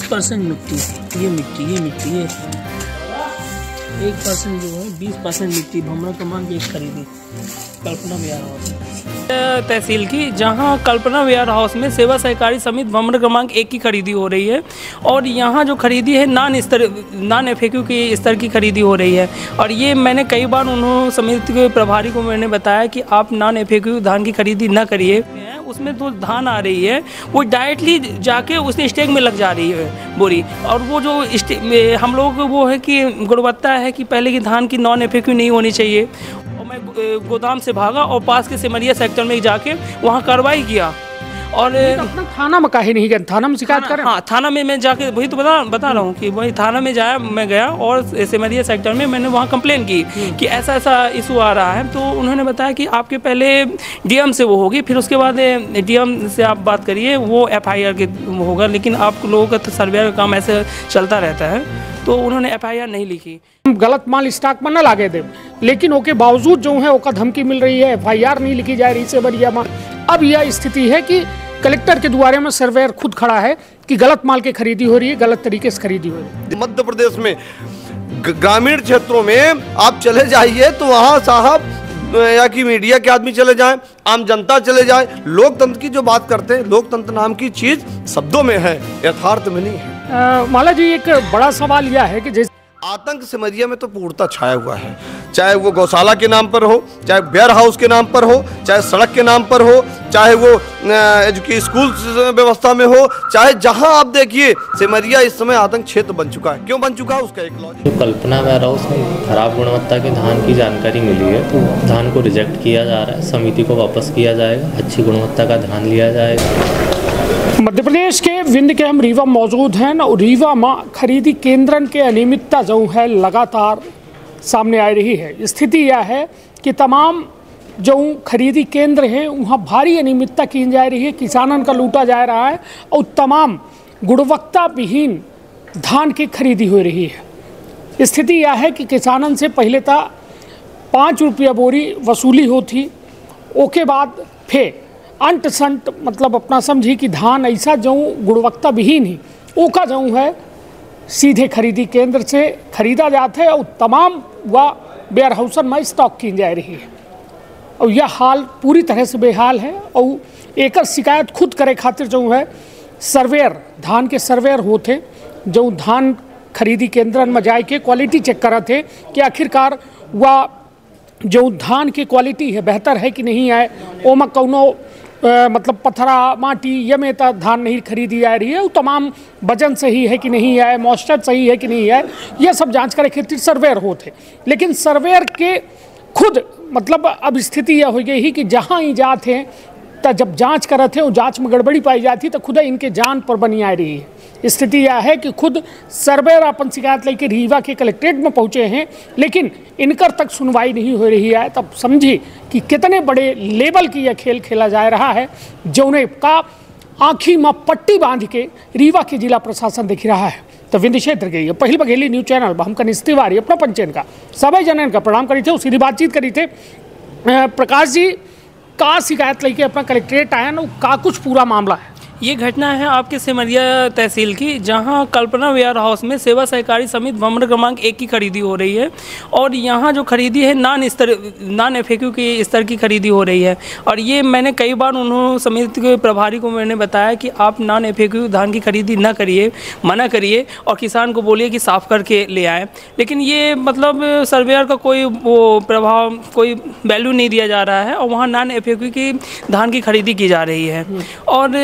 20% मिट्टी, ये 1% जो है 20% मिट्टी भमरा क्रमांक 1 खरीदी कल्पना वेयर हाउस तहसील की, जहां कल्पना वेयर हाउस में सेवा सहकारी समिति भमरा क्रमांक 1 की खरीदी हो रही है। और यहां जो खरीदी है नॉन एफएक्यू की स्तर की खरीदी हो रही है। और ये मैंने कई बार उन्होंने समिति के प्रभारी को मैंने बताया कि आप नॉन एफएक्यू धान की खरीदी न करिए, उसमें तो धान आ रही है वो डायरेक्टली जाके उसने स्टेक में लग जा रही है बोरी। और वो जो हम लोग वो है कि गुणवत्ता है कि पहले की धान की नॉन एफएक्यू नहीं होनी चाहिए। और मैं गोदाम से भागा और पास के सिमरिया सेक्टर में जाके वहाँ कार्रवाई किया। और अपना थाना में काहे नहीं गए? थाना में शिकायत करें? हाँ, थाना में मैं जाके वही तो बता रहा हूँ कि वही थाना में मैं गया और सिमरिया सेक्टर में मैंने वहाँ कंप्लेन की कि ऐसा ऐसा इशू आ रहा है। तो उन्होंने बताया कि आपके पहले डीएम से वो होगी, फिर उसके बाद डीएम से आप बात करिए, वो एफआईआर के होगा। लेकिन आप लोगों का सर्वे का काम ऐसे चलता रहता है, तो उन्होंने एफआईआर नहीं लिखी। गलत माल स्टॉक में न लागे दे, लेकिन ओके बावजूद जो है ओका धमकी मिल रही है, एफआईआर नहीं लिखी जा रही सिमरिया में। अब यह स्थिति है कि कलेक्टर के द्वारे में सर्वेयर खुद खड़ा है कि गलत माल की खरीदी हो रही है, गलत तरीके से खरीदी हो रही है। मध्य प्रदेश में ग्रामीण क्षेत्रों में आप चले जाइए तो वहाँ साहब या कि मीडिया के आदमी चले जाएं, आम जनता चले जाए, लोकतंत्र की जो बात करते हैं, लोकतंत्र नाम की चीज शब्दों में है, यथार्थ में नहीं है। माला जी, एक बड़ा सवाल यह है कि जैसे आतंक सिमरिया में तो पूर्णतः छाया हुआ है, चाहे वो गौशाला के नाम पर हो, चाहे वेयर हाउस के नाम पर हो, चाहे सड़क के नाम पर हो, चाहे वो एजुकेशन स्कूल व्यवस्था में हो, चाहे जहां आप देखिए सिमरिया इस समय आतंक क्षेत्र बन चुका है। क्यों बन चुका है उसका एक लॉजिक। जो कल्पना वेयर हाउस में खराब गुणवत्ता के धान की जानकारी मिली है, तो धान को रिजेक्ट किया जा रहा है, समिति को वापस किया जाएगा, अच्छी गुणवत्ता का धान लिया जाएगा। मध्य प्रदेश के विंध्य के हम रीवा मौजूद हैं और रीवा में खरीदी केंद्रन के अनियमितता जो है लगातार सामने आ रही है। स्थिति यह है कि तमाम जो खरीदी केंद्र हैं वहाँ भारी अनियमितता की जा रही है, किसानन का लूटा जा रहा है और तमाम गुणवत्ता विहीन धान की खरीदी हो रही है। स्थिति यह है कि किसानन से पहले था 5 रुपया बोरी वसूली होती, ओके बाद फिर अंट संट मतलब अपना समझी कि धान ऐसा जो गुणवत्ता विहीन ही ओका जो है सीधे खरीदी केंद्र से खरीदा जाता है और तमाम वह वेयर हाउसन में स्टॉक की जा रही है। और यह हाल पूरी तरह से बेहाल है। और एक शिकायत खुद करे खातिर जो है सर्वेयर, धान के सर्वेयर होते जो धान खरीदी केंद्र में जाए के क्वालिटी चेक करा थे कि आखिरकार वह जो धान की क्वालिटी है बेहतर है कि नहीं है, ओमा कौनो मतलब पत्थरा माटी यमेता धान नहीं खरीदी जा रही है, वो तमाम वजन सही है कि नहीं है, मॉइस्चर सही है कि नहीं है, यह सब जांच करे खातिर सर्वेयर होते। लेकिन सर्वेयर के खुद मतलब अब स्थिति यह हो गई ही कि जहाँ ही जाते हैं तो जब जांच करते हैं जांच में गड़बड़ी पाई जाती तो खुद इनके जान पर बनी आ रही है। स्थिति यह है कि खुद सर्वेयर अपन शिकायत लेकर रीवा के कलेक्ट्रेट में पहुंचे हैं, लेकिन इनकर तक सुनवाई नहीं हो रही है। तब समझिए कि कितने बड़े लेवल की यह खेल खेला जा रहा है, जौने का आँखी में पट्टी बांध के रीवा के जिला प्रशासन दिख रहा है। तो विंध्य क्षेत्र के पहली बघेली न्यूज चैनल हम कनिष्ठ तिवारी अपना पंचयन का सभी जनन का प्रणाम करी थे, उसी बातचीत करी थे। प्रकाश जी का शिकायत लेके अपना कलेक्ट्रेट आया ना, का कुछ पूरा मामला है? ये घटना है आपके सिमरिया तहसील की, जहां कल्पना वेयर हाउस में सेवा सहकारी समिति भमरा क्रमांक 1 की खरीदी हो रही है। और यहां जो खरीदी है नॉन एफएक्यू की स्तर की खरीदी हो रही है। और ये मैंने कई बार उन्होंने समिति के प्रभारी को मैंने बताया कि आप नॉन एफएक्यू धान की खरीदी न करिए, मना करिए और किसान को बोलिए कि साफ़ करके ले आए। लेकिन ये मतलब सर्वेयर का कोई वो प्रभाव, कोई वैल्यू नहीं दिया जा रहा है और वहाँ नॉन एफएक्यू की धान की खरीदी की जा रही है। और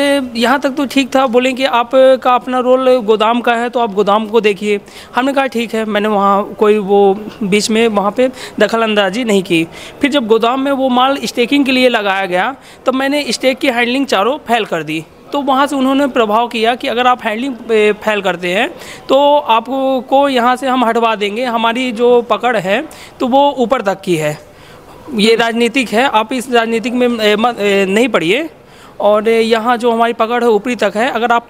यहाँ तक तो ठीक था, बोलें कि आपका अपना रोल गोदाम का है तो आप गोदाम को देखिए। हमने कहा ठीक है, मैंने वहाँ कोई वो बीच में वहाँ पे दखल अंदाजी नहीं की। फिर जब गोदाम में वो माल स्टेकिंग के लिए लगाया गया तो मैंने स्टेक की हैंडलिंग चारों फैल कर दी। तो वहाँ से उन्होंने प्रभाव किया कि अगर आप हैंडलिंग फैल करते हैं तो आपको यहाँ से हम हटवा देंगे, हमारी जो पकड़ है तो वो ऊपर तक की है, ये राजनीतिक है, आप इस राजनीतिक में नहीं पड़िए। और यहाँ जो हमारी पकड़ है ऊपरी तक है, अगर आप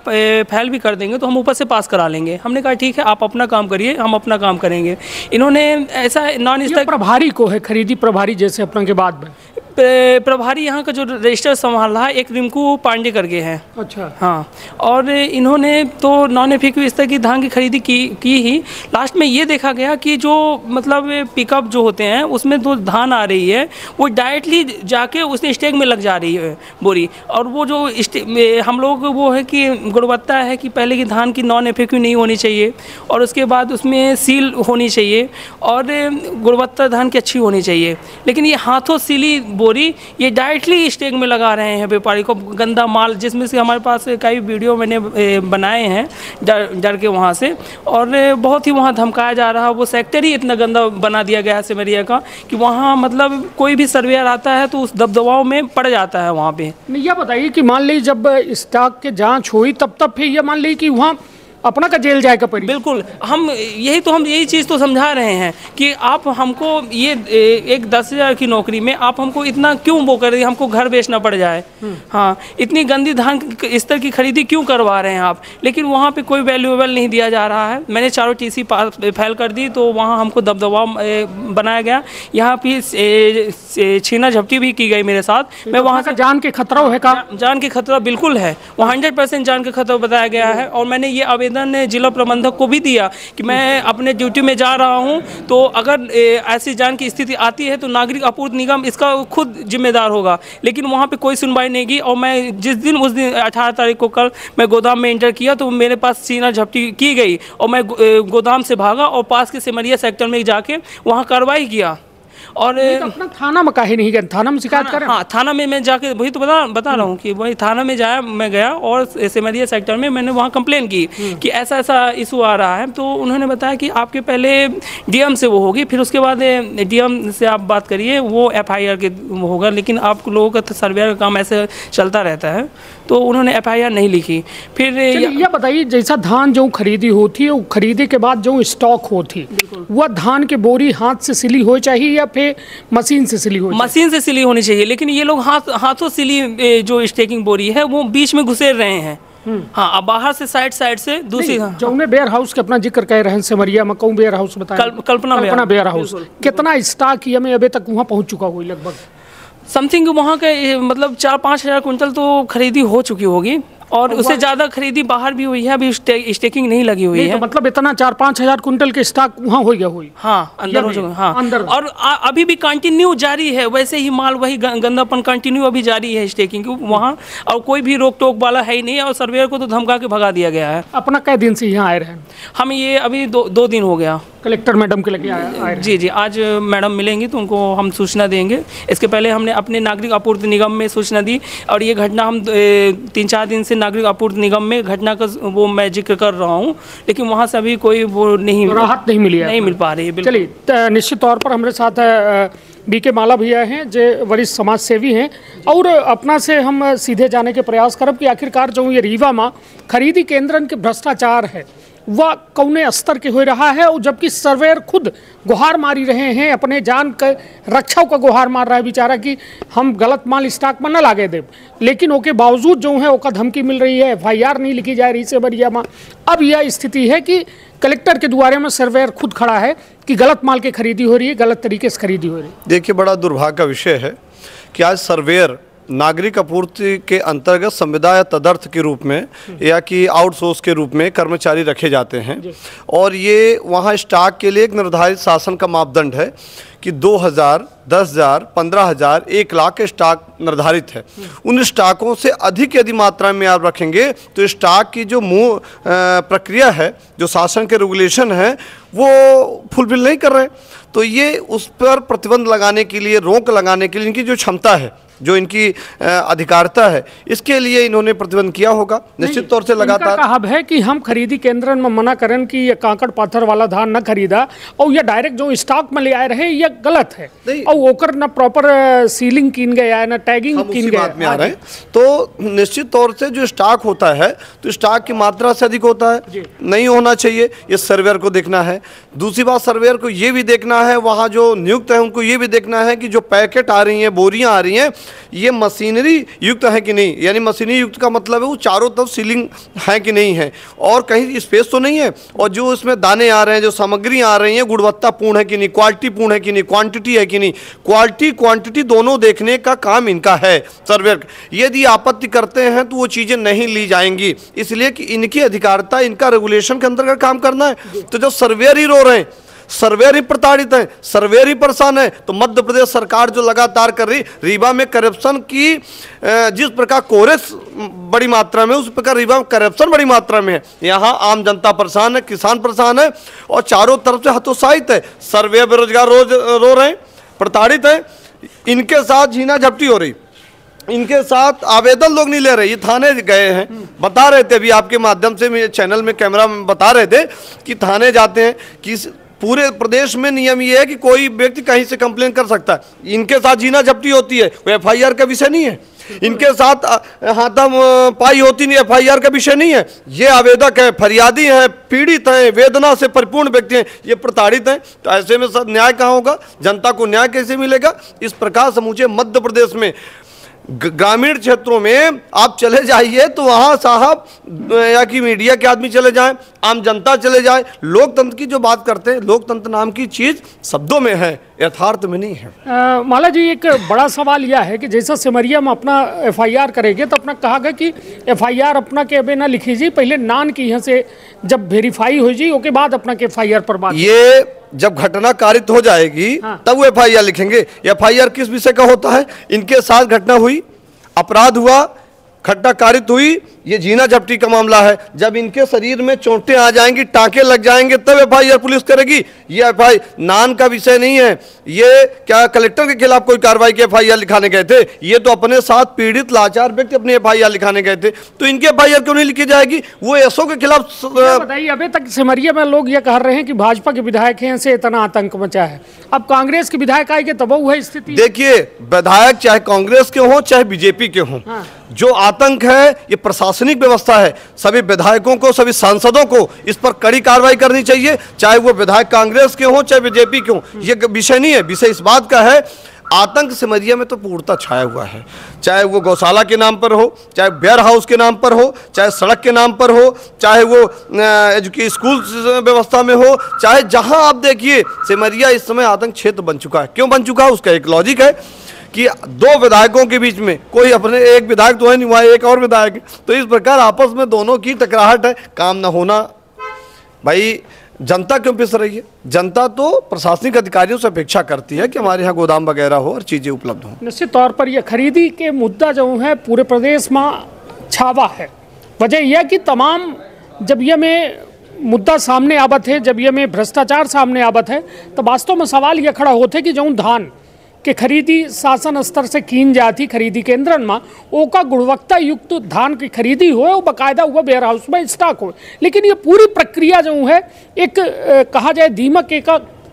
फैल भी कर देंगे तो हम ऊपर से पास करा लेंगे। हमने कहा ठीक है, आप अपना काम करिए, हम अपना काम करेंगे। इन्होंने ऐसा नॉन स्टैक प्रभारी को है, खरीदी प्रभारी जैसे अपना के बाद में प्रभारी यहाँ का जो रजिस्टर संभाल रहा है एक रिंकू पांडे करके हैं। अच्छा। हाँ, और इन्होंने तो नॉन एफएक्यू इस तरह की धान की खरीदी की ही। लास्ट में ये देखा गया कि जो मतलब पिकअप जो होते हैं उसमें जो धान आ रही है वो डायरेक्टली जाके उसने स्टेक में लग जा रही है बोरी। और वो जो हम लोग वो है कि गुणवत्ता है कि पहले की धान की नॉन एफएक्यू नहीं होनी चाहिए और उसके बाद उसमें सील होनी चाहिए और गुणवत्ता धान की अच्छी होनी चाहिए। लेकिन ये हाथों सीली बोरी ये डायरेक्टली स्टेक में लगा रहे हैं व्यापारी को, गंदा माल, जिसमें से हमारे पास कई वीडियो मैंने बनाए हैं डर के वहाँ से। और बहुत ही वहाँ धमकाया जा रहा है। वो सेक्टर ही इतना गंदा बना दिया गया है सिमरिया का कि वहाँ मतलब कोई भी सर्वेयर आता है तो उस दबदबाव में पड़ जाता है वहाँ पे। यह बताइए कि मान लीजिए जब स्टॉक के जांच हुई तब फिर यह मान लीजिए कि वहाँ अपना का जेल जाएगा पड़ी। बिल्कुल, हम यही चीज़ तो समझा रहे हैं कि आप हमको ये एक 10,000 की नौकरी में आप हमको इतना क्यों वो कर रहे हैं, हमको घर बेचना पड़ जाए। हाँ, इतनी गंदी धान स्तर की खरीदी क्यों करवा रहे हैं आप। लेकिन वहाँ पे कोई वैल्यूएबल नहीं दिया जा रहा है। मैंने चारों टीसी फाइल कर दी तो वहाँ हमको दबदबाव बनाया गया। यहाँ पे छीना झपटी भी की गई मेरे साथ। मैं वहाँ से जान के खतरा है का जान के खतरा बिल्कुल है, वो 100% जान के खतरा बताया गया है। और मैंने ये आवेदन जिला प्रबंधक को भी दिया कि मैं अपने ड्यूटी में जा रहा हूं तो अगर ऐसी जान की स्थिति आती है तो नागरिक आपूर्ति निगम इसका खुद जिम्मेदार होगा। लेकिन वहां पे कोई सुनवाई नहीं की। और मैं उस दिन 18 तारीख को कल मैं गोदाम में एंटर किया तो मेरे पास सीना झपटी की गई और मैं गोदाम से भागा और पास के सिमरिया सेक्टर में जाके वहाँ कार्रवाई किया। और तो अपना थाना में काहे नहीं गए, थाना में शिकायत करें? हाँ, थाना में मैं जाके वही तो बता रहा हूँ कि वही थाना में मैं गया और सिमरिया सेक्टर में मैंने वहाँ कंप्लेन की कि ऐसा इशू आ रहा है। तो उन्होंने बताया कि आपके पहले डीएम से वो होगी, फिर उसके बाद डीएम से आप बात करिए, वो एफआईआर के होगा। लेकिन आप लोगों का तो सर्वेयर का काम ऐसे चलता रहता है, तो उन्होंने एफआईआर नहीं लिखी। फिर यह बताइए, जैसा धान जो खरीदी होती है वो खरीदे के बाद जो स्टॉक होती वह धान के बोरी हाथ से सिली हो चाहिए या फिर मशीन से सिली हो? मशीन से सिली होनी चाहिए। लेकिन ये लोग हाथों सिली जो स्टेकिंग बोरी है वो बीच में घुसेर रहे हैं। हाँ, अब बाहर से साइड से दूसरी जो उन्हें वेयर हाउस के अपना जिक्र कर रहे हैं सिमरिया में, कौन वेयर हाउस बताया? कल्पना वेयर हाउस। कितना स्टॉक ये में अभी तक वहाँ पहुँच चुका हुई? लगभग समथिंग वहाँ के मतलब 4-5 हज़ार कुंटल तो खरीदी हो चुकी होगी और उससे ज़्यादा खरीदी बाहर भी हुई है। अभी स्टेकिंग नहीं लगी हुई है। तो मतलब इतना 4-5 हज़ार कुंटल के स्टॉक वहाँ हो गया हुई? हाँ, अंदर हो चुका। हाँ, अंदर। और अभी भी कंटिन्यू जारी है वैसे ही माल, वही गंदापन कंटिन्यू अभी जारी है स्टेकिंग वहाँ। और कोई भी रोक टोक वाला है ही नहीं। और सर्वेयर को तो धमका के भगा दिया गया है। अपना कै दिन से यहाँ आए रहे? हम ये अभी 2 दिन हो गया। कलेक्टर मैडम के लेके आए? जी, आज मैडम मिलेंगी तो उनको हम सूचना देंगे। इसके पहले हमने अपने नागरिक आपूर्ति निगम में सूचना दी और ये घटना हम 3-4 दिन से नागरिक आपूर्ति निगम में घटना का वो मैं जिक्र कर रहा हूँ। लेकिन वहाँ से अभी कोई वो राहत नहीं मिली है, नहीं मिल पा रही है। चलिए, निश्चित तौर पर हमारे साथ बीके माला भैया हैं जो वरिष्ठ समाज सेवी हैं और अपना से हम सीधे जाने के प्रयास करब कि आखिरकार जो ये रीवा में खरीदी केंद्रन के भ्रष्टाचार है वह कौने स्तर के हो रहा है। और जबकि सर्वेयर खुद गुहार मारी रहे हैं, अपने जान के रक्षा का गुहार मार रहा है बेचारा कि हम गलत माल स्टॉक में न लागे देव। लेकिन ओके बावजूद जो है ओका धमकी मिल रही है, एफआईआर नहीं लिखी जा रही सिमरिया में। अब यह स्थिति है कि कलेक्टर के द्वारे में सर्वेयर खुद खड़ा है कि गलत माल की खरीदी हो रही है, गलत तरीके से खरीदी हो रही है। देखिए, बड़ा दुर्भाग्य का विषय है कि आज सर्वेयर नागरिक आपूर्ति के अंतर्गत संविदा या तदर्थ के रूप में या कि आउटसोर्स के रूप में कर्मचारी रखे जाते हैं। और ये वहाँ स्टॉक के लिए एक निर्धारित शासन का मापदंड है कि 2,000, 10,000, 15,000, 1 लाख के स्टॉक निर्धारित है। उन स्टॉकों से अधिक यदि मात्रा में आप रखेंगे तो स्टॉक की जो प्रक्रिया है, जो शासन के रेगुलेशन है, वो फुलफिल नहीं कर रहे। तो ये उस पर प्रतिबंध लगाने के लिए, रोक लगाने के लिए इनकी जो क्षमता है, जो इनकी अधिकारिता है, इसके लिए इन्होंने प्रतिबंध किया होगा निश्चित तौर से। लगातार कहा है कि हम खरीदी केंद्र में मना करें कि ये कांकड़ पाथर वाला धान न खरीदा और ये डायरेक्ट जो स्टॉक में ले आए रहे ये गलत है और ओकर न प्रॉपर सीलिंग कीन गया है, न टैगिंग कीन गया में आ रहे हैं। तो निश्चित तौर से जो स्टॉक होता है तो स्टॉक की मात्रा से अधिक होता है, नहीं होना चाहिए। ये सर्वेयर को देखना है। दूसरी बात, सर्वेयर को ये भी देखना है, वहाँ जो नियुक्त है उनको ये भी देखना है कि जो पैकेट आ रही हैं, बोरियां आ रही हैं, ये मशीनरी युक्त है कि नहीं, यानी मशीनरी युक्त का मतलब है वो चारों तरफ सीलिंग है कि नहीं है, और कहीं स्पेस तो नहीं है, और जो इसमें दाने आ रहे हैं, जो सामग्री आ रही है, गुणवत्तापूर्ण है कि नहीं, क्वालिटीपूर्ण है कि नहीं, क्वांटिटी है कि नहीं, क्वालिटी क्वांटिटी दोनों देखने का काम इनका है सर्वेयर। यदि आपत्ति करते हैं तो वो चीज़ें नहीं ली जाएंगी, इसलिए कि इनकी अधिकारिता, इनका रेगुलेशन के अंतर्गत काम करना है। तो जब सर्वेयर ही रो रहे हैं, सर्वेयर ही प्रताड़ित है, सर्वेयर ही परेशान है, तो मध्य प्रदेश सरकार जो लगातार कर रही, रीवा में करप्शन की जिस प्रकार कोरेस बड़ी मात्रा में, उस प्रकार रीवा में करप्शन बड़ी मात्रा में है। यहाँ आम जनता परेशान है, किसान परेशान है, और चारों तरफ से हतोत्साहित है। सर्वेयर बेरोजगार रोज रो रहे हैं, प्रताड़ित है, इनके साथ झीना झपटी हो रही, इनके साथ आवेदन लोग नहीं ले रहे। ये थाने गए हैं, बता रहे थे, अभी आपके माध्यम से मेरे चैनल में कैमरा में बता रहे थे कि थाने जाते हैं कि पूरे प्रदेश में नियम ये है कि कोई व्यक्ति कहीं से कंप्लेन कर सकता है। इनके साथ जीना झपटी होती है, वो एफआईआर का विषय नहीं है। इनके साथ हाथम पाई होती नहीं, एफआईआर का विषय नहीं है। ये आवेदक है, फरियादी हैं, पीड़ित हैं, वेदना से परिपूर्ण व्यक्ति हैं, ये प्रताड़ित हैं। तो ऐसे में सब न्याय कहाँ होगा, जनता को न्याय कैसे मिलेगा? इस प्रकार समूचे मध्य प्रदेश में ग्रामीण क्षेत्रों में आप चले जाइए तो वहाँ साहब या कि मीडिया के आदमी चले जाएं, आम जनता चले जाए, लोकतंत्र की जो बात करते हैं, लोकतंत्र नाम की चीज़ शब्दों में है, यथार्थ में नहीं है। माला जी, एक बड़ा सवाल यह है कि जैसा सिमरिया में अपना एफआईआर करेंगे तो अपना कहा गया कि एफआईआर अपना के अबे ना लिखी जी, पहले नान की यहाँ से जब वेरीफाई हो जी उसके बाद अपना के एफआईआर पर बात। ये जब घटना कारित हो जाएगी तब वो एफआईआर लिखेंगे। एफआईआर किस विषय का होता है? इनके साथ घटना हुई, अपराध हुआ, घटना कारित हुई, ये जीना झपटी का मामला है। जब इनके शरीर में चोटें आ जाएंगी, टांके लग जाएंगे, तब एफआईआर पुलिस करेगी। ये एफआईआर नान का विषय नहीं है। ये क्या कलेक्टर के खिलाफ कोई कार्रवाई की एफआईआर लिखाने गए थे? ये तो अपने साथ पीड़ित लाचार व्यक्ति अपनी एफआईआर लिखाने गए थे, तो इनकी एफआईआर क्यों नहीं लिखी जाएगी? वो एसओ के खिलाफ बताइए, अभी तक सिमरिया में लोग ये कह रहे हैं कि भाजपा के विधायक हैं से इतना आतंक मचा है, अब कांग्रेस के विधायक आएंगे तब वो है स्थिति। देखिए, विधायक चाहे कांग्रेस के हों चाहे बीजेपी के हों, जो आतंक है ये प्रशासनिक व्यवस्था है। सभी विधायकों को, सभी सांसदों को इस पर कड़ी कार्रवाई करनी चाहिए, चाहे वो विधायक कांग्रेस के हों चाहे बीजेपी के हों। ये विषय नहीं है, विषय इस बात का है आतंक सिमरिया में तो पूर्णतः छाया हुआ है, चाहे वो गौशाला के नाम पर हो, चाहे वेयर हाउस के नाम पर हो, चाहे सड़क के नाम पर हो, चाहे वो स्कूल व्यवस्था में हो, चाहे जहां आप देखिए सिमरिया इस समय आतंक क्षेत्र बन चुका है। क्यों बन चुका है? उसका एक लॉजिक है कि दो विधायकों के बीच में कोई अपने, एक विधायक तो है नहीं, वहाँ एक और विधायक है, तो इस प्रकार आपस में दोनों की टकराहट है, काम न होना। भाई जनता क्यों पिस रही है? जनता तो प्रशासनिक अधिकारियों से अपेक्षा करती है कि हमारे यहाँ गोदाम वगैरह हो और चीज़ें उपलब्ध हों। निश्चित तौर पर यह खरीदी के मुद्दा जो है पूरे प्रदेश में छावा है। वजह यह कि तमाम जब ये में मुद्दा सामने आवत है, जब ये में भ्रष्टाचार सामने आवत है, तो वास्तव में सवाल यह खड़ा होता है कि जो धान के खरीदी शासन स्तर से कीन जाती खरीदी केंद्रन में, ओका गुणवत्ता युक्त धान की खरीदी हो, वो बाकायदा हुआ वेयर हाउस में स्टॉक हो। लेकिन ये पूरी प्रक्रिया जो है एक कहा जाए दीमक एक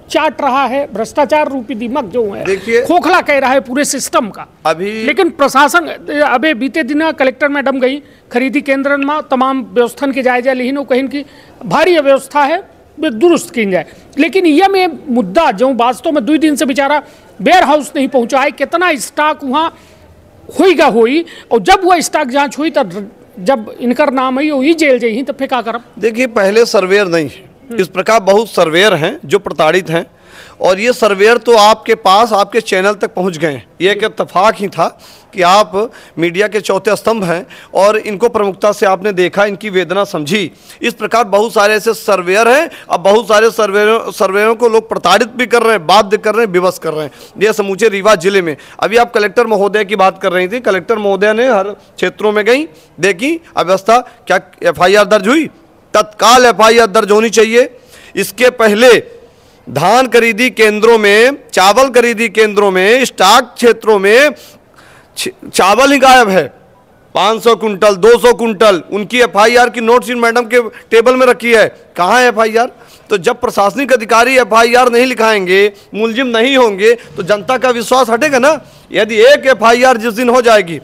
चाट रहा है, भ्रष्टाचार रूपी दीमक जो है खोखला कह रहा है पूरे सिस्टम का अभी। लेकिन प्रशासन अबे बीते दिन कलेक्टर मैडम गई खरीदी केंद्रन में, तमाम व्यवस्था के जायजा लेकिन वो कहीं की भारी अव्यवस्था है, दुरुस्त की जाए। लेकिन यह में मुद्दा जो वास्तव में 2 दिन से बेचारा वेयर हाउस नहीं पहुंचा है, कितना स्टॉक वहाँ होईगा हुई, और जब वह स्टॉक जांच हुई तब जब इनकर नाम है वही जेल जाई तो फिर क्या करब? देखिए, पहले सर्वेयर नहीं है, इस प्रकार बहुत सर्वेयर हैं जो प्रताड़ित हैं, और ये सर्वेयर तो आपके पास, आपके चैनल तक पहुंच गए हैं। ये एक इत्तेफाक ही था कि आप मीडिया के चौथे स्तंभ हैं और इनको प्रमुखता से आपने देखा, इनकी वेदना समझी। इस प्रकार बहुत सारे ऐसे सर्वेयर हैं, अब बहुत सारे सर्वेयरों को लोग प्रताड़ित भी कर रहे हैं, बाध्य कर रहे हैं, विवश कर रहे हैं। ये समूचे रीवा जिले में। अभी आप कलेक्टर महोदय की बात कर रही थी, कलेक्टर महोदय ने हर क्षेत्रों में गई, देखी अव्यवस्था, क्या एफआईआर दर्ज हुई? तत्काल एफआईआर दर्ज होनी चाहिए। इसके पहले धान खरीदी केंद्रों में, चावल खरीदी केंद्रों में, स्टॉक क्षेत्रों में चावल ही गायब है। 500 कुंटल, 200 कुंटल, उनकी एफआईआर की नोट शीट मैडम के टेबल में रखी है। कहाँ है एफआईआर? तो जब प्रशासनिक अधिकारी एफआईआर नहीं लिखाएंगे, मुलजिम नहीं होंगे, तो जनता का विश्वास हटेगा ना। यदि एक एफआईआर जिस दिन हो जाएगी,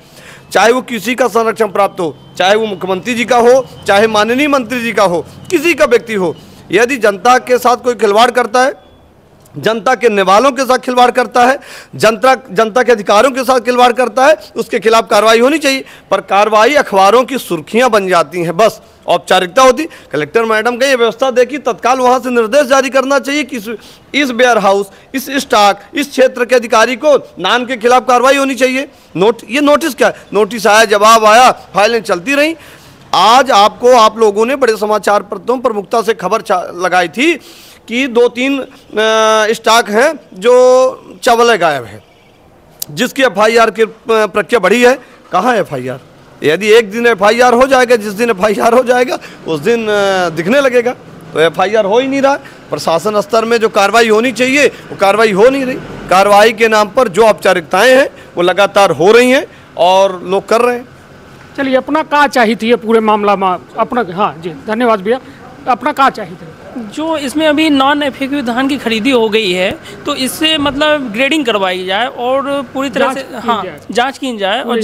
चाहे वो किसी का संरक्षण प्राप्त हो, चाहे वो मुख्यमंत्री जी का हो, चाहे माननीय मंत्री जी का हो, किसी का व्यक्ति हो, यदि जनता के साथ कोई खिलवाड़ करता है, जनता के निवालों के साथ खिलवाड़ करता है, जनता के अधिकारों के साथ खिलवाड़ करता है, उसके खिलाफ कार्रवाई होनी चाहिए। पर कार्रवाई अखबारों की सुर्खियां बन जाती हैं, बस औपचारिकता होती। कलेक्टर मैडम का ये व्यवस्था देखी, तत्काल वहां से निर्देश जारी करना चाहिए कि इस वेयर हाउस, इस स्टॉक, इस क्षेत्र के अधिकारी को नान के खिलाफ कार्रवाई होनी चाहिए। ये नोटिस क्या है? नोटिस आया, जवाब आया, फाइलें चलती रहीं। आज आप लोगों ने बड़े समाचार पत्रों प्रमुखता से खबर लगाई थी कि 2-3 स्टॉक हैं जो चावल गायब है, जिसकी FIR की प्रक्रिया बढ़ी है। कहाँ FIR? यदि एक दिन FIR हो जाएगा, जिस दिन FIR हो जाएगा उस दिन दिखने लगेगा। तो FIR हो ही नहीं रहा। प्रशासन स्तर में जो कार्रवाई होनी चाहिए वो कार्रवाई हो नहीं रही। कार्रवाई के नाम पर जो औपचारिकताएं हैं वो लगातार हो रही हैं और लोग कर रहे हैं। चलिए, अपना कहाँ चाहिए थी ये पूरे मामला में अपना? हाँ जी, धन्यवाद भैया। अपना कहाँ चाहिए थी? जो इसमें अभी नॉन FAQ धान की खरीदी हो गई है, तो इससे मतलब ग्रेडिंग करवाई जाए और पूरी तरह से जांच की जाए और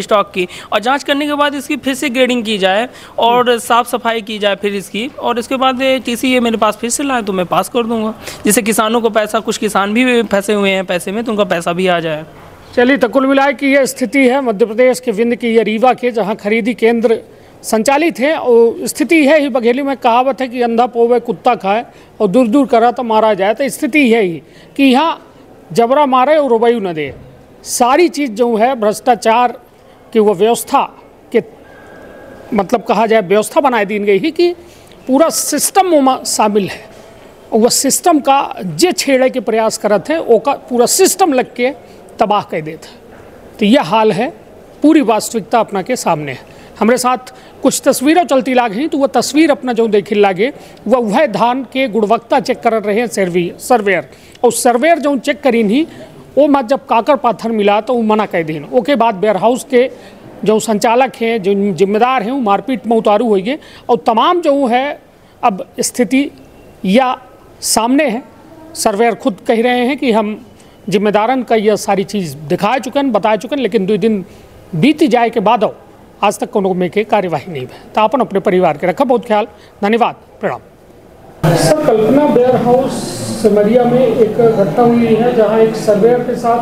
स्टॉक की, और जांच करने के बाद इसकी फिर से ग्रेडिंग की जाए और साफ सफाई की जाए फिर इसकी, और इसके बाद TC ये मेरे पास फिर से लाए तो मैं पास कर दूंगा, जिससे किसानों को पैसा, कुछ किसान भी फंसे हुए हैं पैसे में, तो उनका पैसा भी आ जाए। चलिए, तो कुल मिलाए कि ये स्थिति है मध्य प्रदेश के विंध्य की, ये रीवा के, जहाँ खरीदी केंद्र संचालित है। और स्थिति है ही, बघेली में कहावत है कि अंधा पोवे कुत्ता खाए और दूर दूर करा तो मारा जाए। तो स्थिति है ही कि यहाँ जबरा मारे और रुबयू न दे। सारी चीज़ जो है भ्रष्टाचार की वो व्यवस्था के मतलब कहा जाए व्यवस्था बनाई दी गई है कि पूरा सिस्टम में शामिल है, और वह सिस्टम का जे छेड़े के प्रयास करते हैं वो का पूरा सिस्टम लग के तबाह कर देता है। तो यह हाल है, पूरी वास्तविकता अपना के सामने है। हमारे साथ कुछ तस्वीरें चलती लाग हैं, तो वह तस्वीर अपना जो देखे लागे वह धान के गुणवत्ता चेक कर रहे हैं सर्वेयर, और सर्वेयर जो चेक करी ही वो मत जब काकर पाथर मिला तो वो मना कर दी। ओके बाद वेयर हाउस के जो संचालक हैं, जो जिम्मेदार हैं, वो मारपीट में उतारू हो गए, और तमाम जो है अब स्थिति या सामने है। सर्वेयर खुद कह रहे हैं कि हम जिम्मेदारन का यह सारी चीज़ दिखा चुकन, बता चुकन, लेकिन 2 दिन बीती जाए के बाद आज तक कोनो में के कार्यवाही नहीं है। तो अपन अपने परिवार के रखा बहुत ख्याल। धन्यवाद, प्रणाम। Sir, Kalpana warehouse Simaria में एक घटना हुई है जहां एक सर्वेयर के साथ,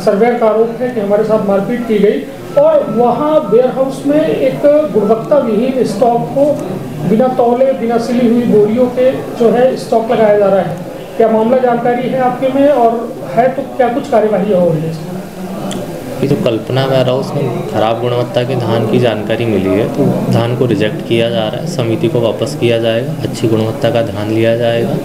सर्वेयर का आरोप है कि हमारे साथ मारपीट की गई, और वहां वेयर हाउस में एक गुणवत्ता विहीन स्टॉक को बिना तौले, बिना सिली हुई बोरियों के जो है स्टॉक लगाया जा रहा है। क्या मामला जानकारी है आपके में, और है तो क्या कुछ कार्यवाही हो रही है? ये तो कल्पना वेयर हाउस में खराब गुणवत्ता के धान की जानकारी मिली है, तो धान को रिजेक्ट किया जा रहा है, समिति को वापस किया जाएगा, अच्छी गुणवत्ता का धान लिया जाएगा।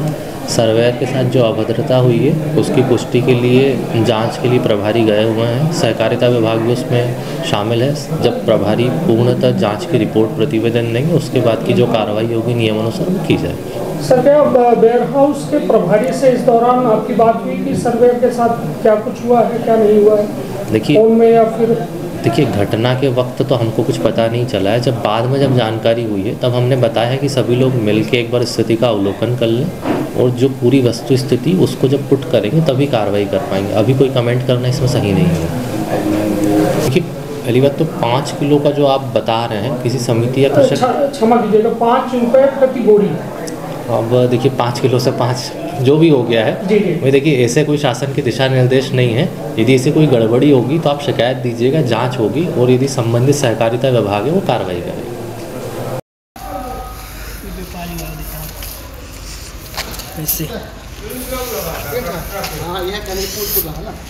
सर्वेयर के साथ जो अभद्रता हुई है उसकी पुष्टि के लिए जांच के लिए प्रभारी गए हुए हैं, सहकारिता विभाग भी उसमें शामिल है। जब प्रभारी पूर्णतः जांच की रिपोर्ट प्रतिवेदन देंगे उसके बाद की जो कार्रवाई होगी नियमानुसार की जाएगी। सर, क्या वेयर हाउस के प्रभारी से इस दौरान आपकी बात हुई कि सर्वेयर के साथ क्या कुछ हुआ है, क्या नहीं हुआ है? देखिए, घटना के वक्त तो हमको कुछ पता नहीं चला है। जब बाद में जब जानकारी हुई है तब हमने बताया कि सभी लोग मिलकर एक बार स्थिति का अवलोकन कर लें, और जो पूरी वस्तु स्थिति उसको जब पुट करेंगे तभी कार्रवाई कर पाएंगे। अभी कोई कमेंट करना इसमें सही नहीं है। देखिए, पहली बात तो 5 किलो का जो आप बता रहे हैं किसी समिति या क्षमा कीजिएगा, 5 रुपये प्रति बोरी। अब देखिए 5 किलो से 5 जो भी हो गया है, वही देखिए ऐसे कोई शासन के दिशा निर्देश नहीं है। यदि ऐसे कोई गड़बड़ी होगी तो आप शिकायत दीजिएगा, जांच होगी, और यदि संबंधित सहकारिता विभाग है वो कार्रवाई करेगा।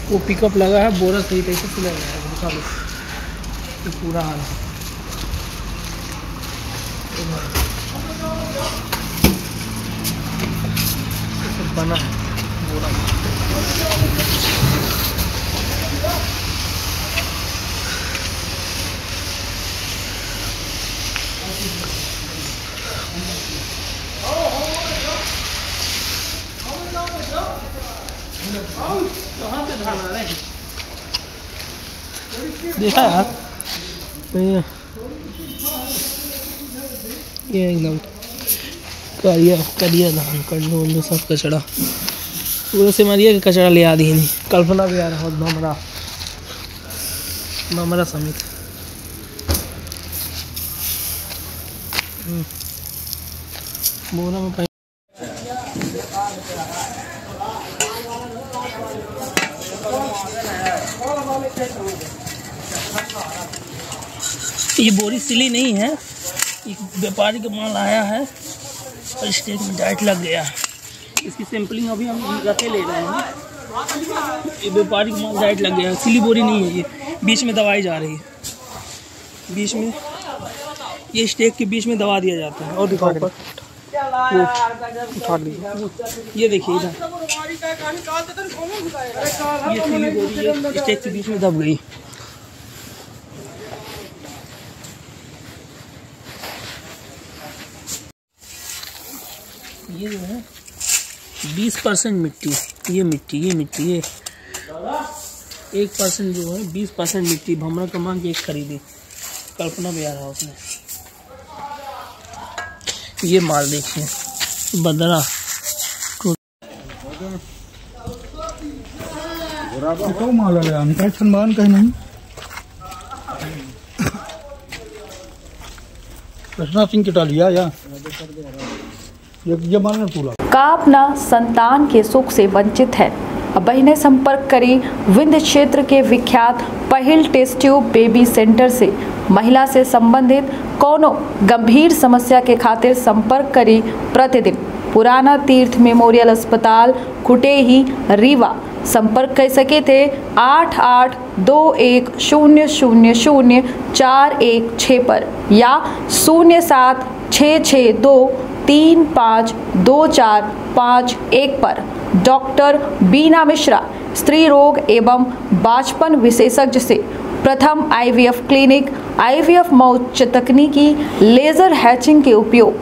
वो पिकअप लगा है, बोरा सही तरीके से लगा है, तो पूरा हाल है। बना है बोरा। कहाँ से धान आ रहे हैं? देखा यार, ये एकदम करिया धान कर सब कचड़ा, पूरे सिमरिया के कचड़ा ले आ दी। कल्पना भी आ रहा है, ममरा समिति बोरा में ये बोरी सिली नहीं है, एक व्यापारी का माल आया है और स्टेक में डाइट लग गया। इसकी सैंपलिंग अभी हम रखे ले रहे हैं। ये व्यापारी का माल डाइट लग गया, सिली बोरी नहीं है, ये बीच में दवाई जा रही है, बीच में ये स्टेक के बीच में दबा दिया जाता है। और दिखाओ ऊपर, उठा लीजिए, ये देखिए इधर, ये सिली बोरी ये स्टेक के बीच में दब गई। ये जो है 20% मिट्टी, ये 1% जो है 20% मिट्टी भमरा क्रमांक 1 खरीदी कल्पना वेयर हाउस में। ये माल देखिए, बदरा तो माल है, हमका सम्मान कहीं नहीं। कृष्णा सिंह चटालिया या ये मालना पूरा का अपना संतान के सुख से वंचित है। अब बहिने संपर्क करी विंध्य क्षेत्र के विख्यात पहिल टेस्ट ट्यूब बेबी सेंटर से। महिला से संबंधित कोनो गंभीर समस्या के खातिर संपर्क करी प्रतिदिन पुराना तीर्थ मेमोरियल अस्पताल कुटेही रीवा। संपर्क कर सके थे 8821000416 पर या 0766235245 पर। डॉक्टर बीना मिश्रा स्त्री रोग एवं बांझपन विशेषज्ञ से प्रथम IVF क्लिनिक, IVF मौत तकनीकी, लेजर हैचिंग के उपयोग,